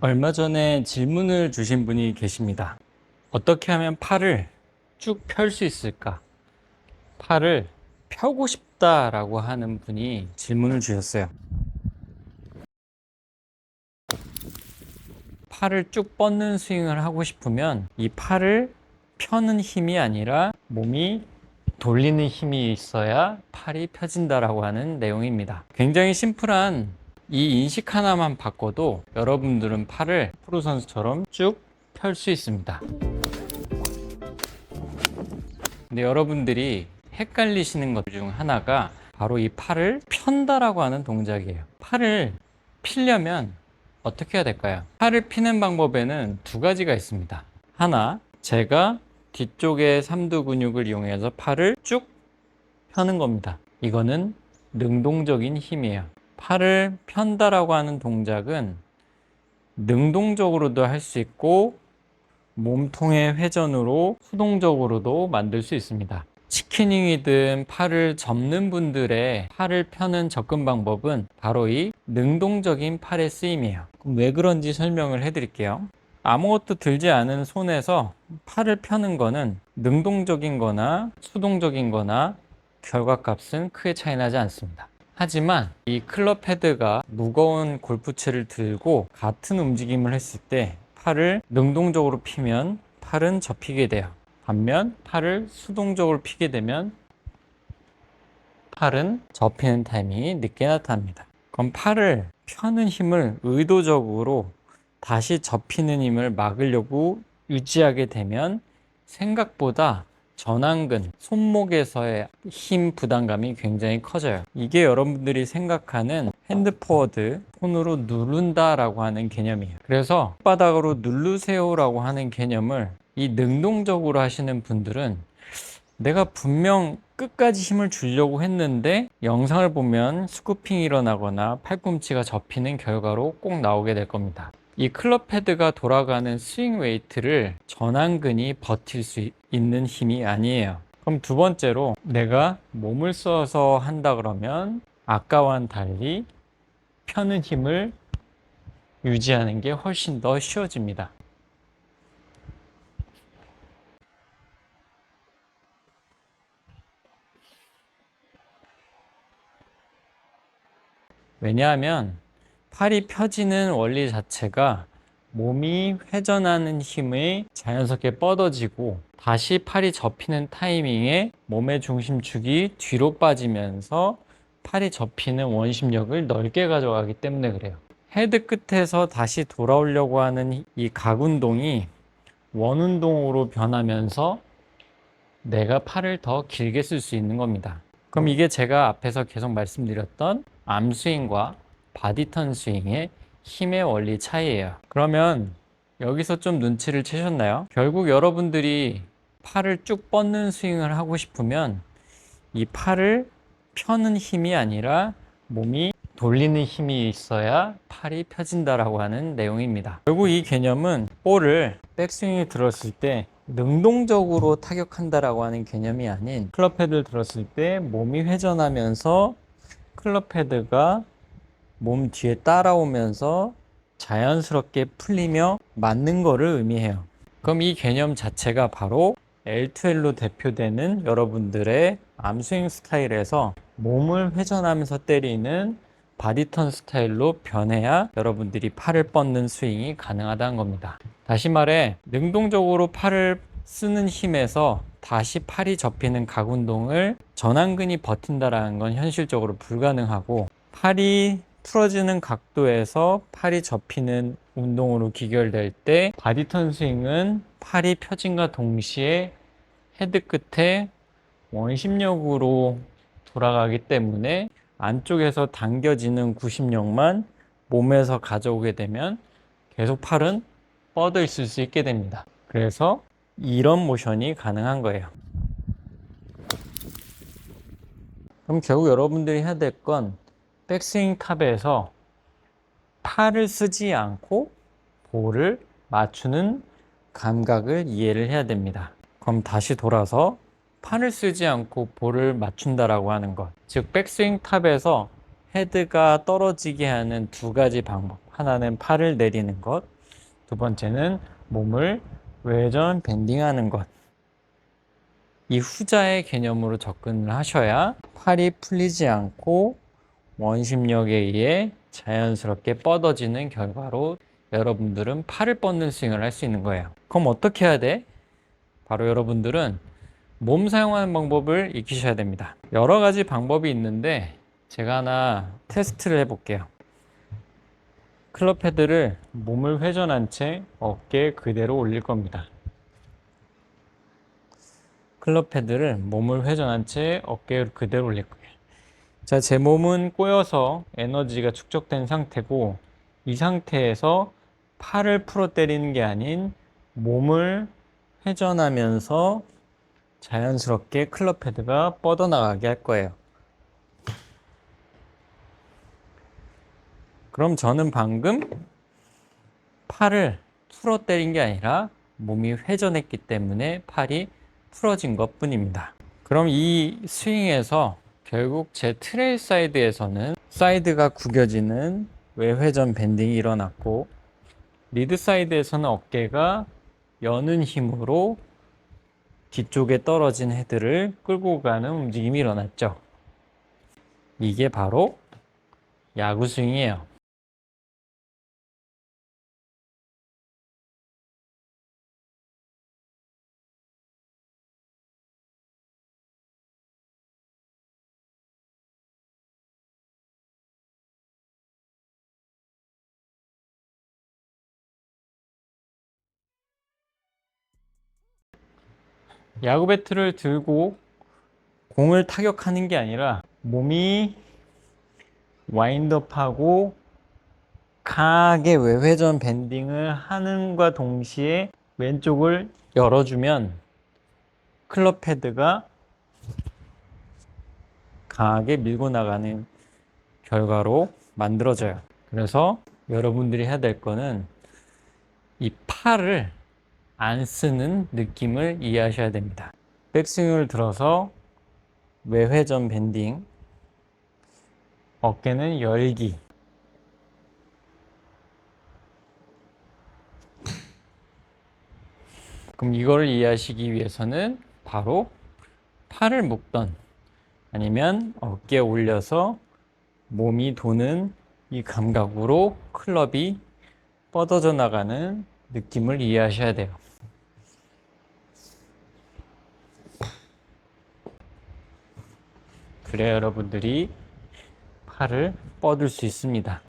얼마 전에 질문을 주신 분이 계십니다. 어떻게 하면 팔을 쭉 펼 수 있을까? 팔을 펴고 싶다라고 하는 분이 질문을 주셨어요. 팔을 쭉 뻗는 스윙을 하고 싶으면 이 팔을 펴는 힘이 아니라 몸이 돌리는 힘이 있어야 팔이 펴진다라고 하는 내용입니다. 굉장히 심플한 이 인식 하나만 바꿔도 여러분들은 팔을 프로 선수처럼 쭉 펼 수 있습니다. 근데 여러분들이 헷갈리시는 것 중 하나가 바로 이 팔을 편다라고 하는 동작이에요. 팔을 피려면 어떻게 해야 될까요? 팔을 피는 방법에는 두 가지가 있습니다. 하나, 제가 뒤쪽의 삼두 근육을 이용해서 팔을 쭉 펴는 겁니다. 이거는 능동적인 힘이에요. 팔을 편다라고 하는 동작은 능동적으로도 할 수 있고 몸통의 회전으로 수동적으로도 만들 수 있습니다. 치킨윙이든 팔을 접는 분들의 팔을 펴는 접근 방법은 바로 이 능동적인 팔의 쓰임이에요. 그럼 왜 그런지 설명을 해드릴게요. 아무것도 들지 않은 손에서 팔을 펴는 거는 능동적인 거나 수동적인 거나 결과값은 크게 차이 나지 않습니다. 하지만 이 클럽 헤드가 무거운 골프채를 들고 같은 움직임을 했을 때 팔을 능동적으로 피면 팔은 접히게 돼요. 반면 팔을 수동적으로 피게 되면 팔은 접히는 타이밍이 늦게 나타납니다. 그럼 팔을 펴는 힘을 의도적으로 다시 접히는 힘을 막으려고 유지하게 되면 생각보다 전완근, 손목에서의 힘 부담감이 굉장히 커져요. 이게 여러분들이 생각하는 핸드 포워드, 손으로 누른다 라고 하는 개념이에요. 그래서 손바닥으로 누르세요 라고 하는 개념을 이 능동적으로 하시는 분들은 내가 분명 끝까지 힘을 주려고 했는데 영상을 보면 스쿠핑이 일어나거나 팔꿈치가 접히는 결과로 꼭 나오게 될 겁니다. 이 클럽 헤드가 돌아가는 스윙 웨이트를 전완근이 버틸 수 있는 힘이 아니에요. 그럼 두 번째로 내가 몸을 써서 한다 그러면 아까와는 달리 펴는 힘을 유지하는 게 훨씬 더 쉬워집니다. 왜냐하면 팔이 펴지는 원리 자체가 몸이 회전하는 힘이 자연스럽게 뻗어지고 다시 팔이 접히는 타이밍에 몸의 중심축이 뒤로 빠지면서 팔이 접히는 원심력을 넓게 가져가기 때문에 그래요. 헤드 끝에서 다시 돌아오려고 하는 이 각운동이 원운동으로 변하면서 내가 팔을 더 길게 쓸 수 있는 겁니다. 그럼 이게 제가 앞에서 계속 말씀드렸던 암스윙과 바디턴 스윙의 힘의 원리 차이예요. 그러면 여기서 좀 눈치를 채셨나요? 결국 여러분들이 팔을 쭉 뻗는 스윙을 하고 싶으면 이 팔을 펴는 힘이 아니라 몸이 돌리는 힘이 있어야 팔이 펴진다라고 하는 내용입니다. 결국 이 개념은 볼을 백스윙에 들었을 때 능동적으로 타격한다라고 하는 개념이 아닌 클럽 헤드를 들었을 때 몸이 회전하면서 클럽 헤드가 몸 뒤에 따라오면서 자연스럽게 풀리며 맞는 거를 의미해요. 그럼 이 개념 자체가 바로 L2L로 대표되는 여러분들의 암스윙 스타일에서 몸을 회전하면서 때리는 바디턴 스타일로 변해야 여러분들이 팔을 뻗는 스윙이 가능하다는 겁니다. 다시 말해 능동적으로 팔을 쓰는 힘에서 다시 팔이 접히는 각 운동을 전완근이 버틴다는 건 현실적으로 불가능하고 팔이 풀어지는 각도에서 팔이 접히는 운동으로 기결될 때 바디턴 스윙은 팔이 펴짐과 동시에 헤드 끝에 원심력으로 돌아가기 때문에 안쪽에서 당겨지는 구심력만 몸에서 가져오게 되면 계속 팔은 뻗어 있을 수 있게 됩니다. 그래서 이런 모션이 가능한 거예요. 그럼 결국 여러분들이 해야 될 건 백스윙 탑에서 팔을 쓰지 않고 볼을 맞추는 감각을 이해를 해야 됩니다. 그럼 다시 돌아서 팔을 쓰지 않고 볼을 맞춘다라고 하는 것. 즉 백스윙 탑에서 헤드가 떨어지게 하는 두 가지 방법. 하나는 팔을 내리는 것, 두 번째는 몸을 외전 밴딩하는 것. 이 후자의 개념으로 접근을 하셔야 팔이 풀리지 않고 원심력에 의해 자연스럽게 뻗어지는 결과로 여러분들은 팔을 뻗는 스윙을 할 수 있는 거예요. 그럼 어떻게 해야 돼? 바로 여러분들은 몸 사용하는 방법을 익히셔야 됩니다. 여러 가지 방법이 있는데 제가 하나 테스트를 해볼게요. 클럽 헤드를 몸을 회전한 채 어깨에 그대로 올릴 겁니다. 클럽 헤드를 몸을 회전한 채 어깨에 그대로 올릴 거예요. 자, 제 몸은 꼬여서 에너지가 축적된 상태고 이 상태에서 팔을 풀어 때리는 게 아닌 몸을 회전하면서 자연스럽게 클럽 헤드가 뻗어나가게 할 거예요. 그럼 저는 방금 팔을 풀어 때린 게 아니라 몸이 회전했기 때문에 팔이 풀어진 것 뿐입니다. 그럼 이 스윙에서 결국 제 트레일 사이드에서는 사이드가 구겨지는 외회전 밴딩이 일어났고 리드 사이드에서는 어깨가 여는 힘으로 뒤쪽에 떨어진 헤드를 끌고 가는 움직임이 일어났죠. 이게 바로 야구 스윙이에요. 야구 배트를 들고 공을 타격하는 게 아니라 몸이 와인드업하고 강하게 외회전 밴딩을 하는과 동시에 왼쪽을 열어주면 클럽 헤드가 강하게 밀고 나가는 결과로 만들어져요. 그래서 여러분들이 해야 될 거는 이 팔을 안 쓰는 느낌을 이해하셔야 됩니다. 백스윙을 들어서 외회전 밴딩, 어깨는 열기. 그럼 이거를 이해하시기 위해서는 바로 팔을 묶던 아니면 어깨에 올려서 몸이 도는 이 감각으로 클럽이 뻗어져 나가는 느낌을 이해하셔야 돼요. 그래야 여러분들이 팔을 뻗을 수 있습니다.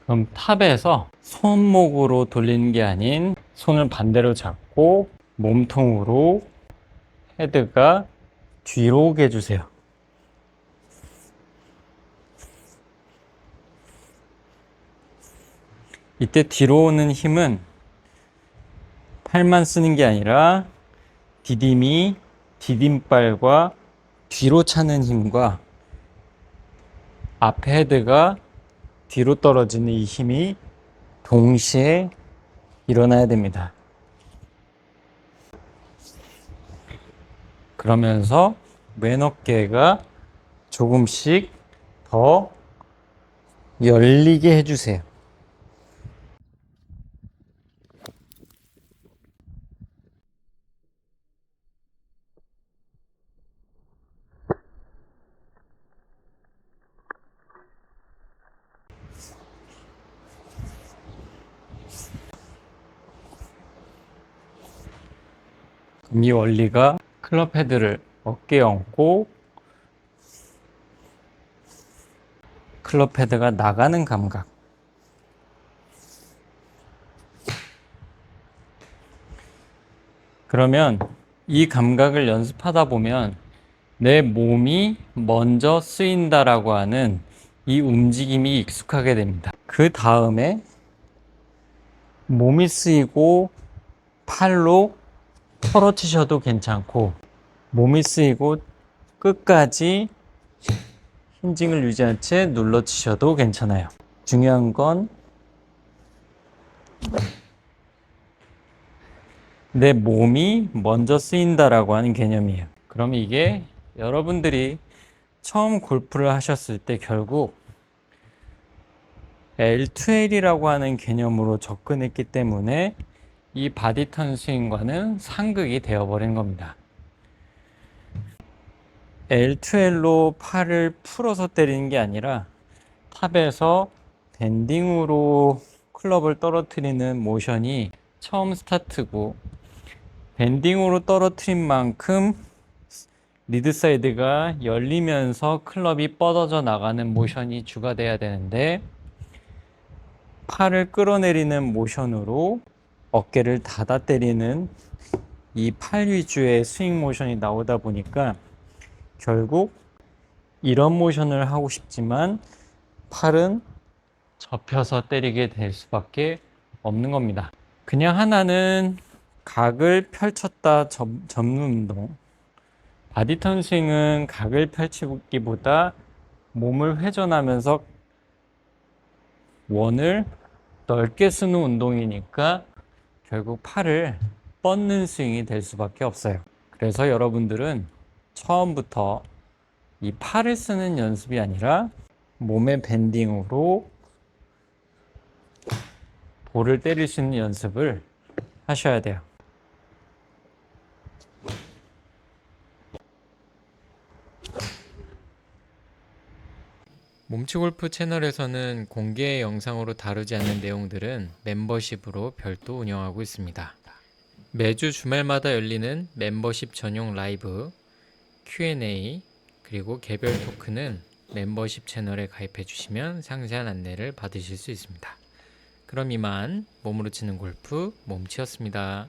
그럼 탑에서 손목으로 돌리는 게 아닌 손을 반대로 잡고 몸통으로 헤드가 뒤로 오게 해주세요. 이때 뒤로 오는 힘은 팔만 쓰는 게 아니라 디딤발과 뒤로 차는 힘과 앞 헤드가 뒤로 떨어지는 이 힘이 동시에 일어나야 됩니다. 그러면서 왼 어깨가 조금씩 더 열리게 해주세요. 이 원리가 클럽 헤드를 어깨에 얹고 클럽 헤드가 나가는 감각. 그러면 이 감각을 연습하다 보면 내 몸이 먼저 쓰인다라고 하는 이 움직임이 익숙하게 됩니다. 그 다음에 몸이 쓰이고 팔로 털어치셔도 괜찮고 몸이 쓰이고 끝까지 힌징을 유지한 채 눌러치셔도 괜찮아요. 중요한 건 내 몸이 먼저 쓰인다라고 하는 개념이에요. 그럼 이게 여러분들이 처음 골프를 하셨을 때 결국 L2L이라고 하는 개념으로 접근했기 때문에 이 바디턴 스윙과는 상극이 되어버린 겁니다. L2L로 팔을 풀어서 때리는 게 아니라 탑에서 밴딩으로 클럽을 떨어뜨리는 모션이 처음 스타트고, 밴딩으로 떨어뜨린 만큼 리드 사이드가 열리면서 클럽이 뻗어져 나가는 모션이 주가 돼야 되는데, 팔을 끌어내리는 모션으로 어깨를 닫아 때리는 이 팔 위주의 스윙 모션이 나오다 보니까 결국 이런 모션을 하고 싶지만 팔은 접혀서 때리게 될 수밖에 없는 겁니다. 그냥 하나는 각을 펼쳤다 접는 운동, 바디턴 스윙은 각을 펼치기보다 몸을 회전하면서 원을 넓게 쓰는 운동이니까 결국 팔을 뻗는 스윙이 될 수밖에 없어요. 그래서 여러분들은 처음부터 이 팔을 쓰는 연습이 아니라 몸의 밴딩으로 볼을 때릴 수 있는 연습을 하셔야 돼요. 몸치골프 채널에서는 공개 영상으로 다루지 않는 내용들은 멤버십으로 별도 운영하고 있습니다. 매주 주말마다 열리는 멤버십 전용 라이브, Q&A, 그리고 개별 토크는 멤버십 채널에 가입해 주시면 상세한 안내를 받으실 수 있습니다. 그럼 이만 몸으로 치는 골프 몸치였습니다.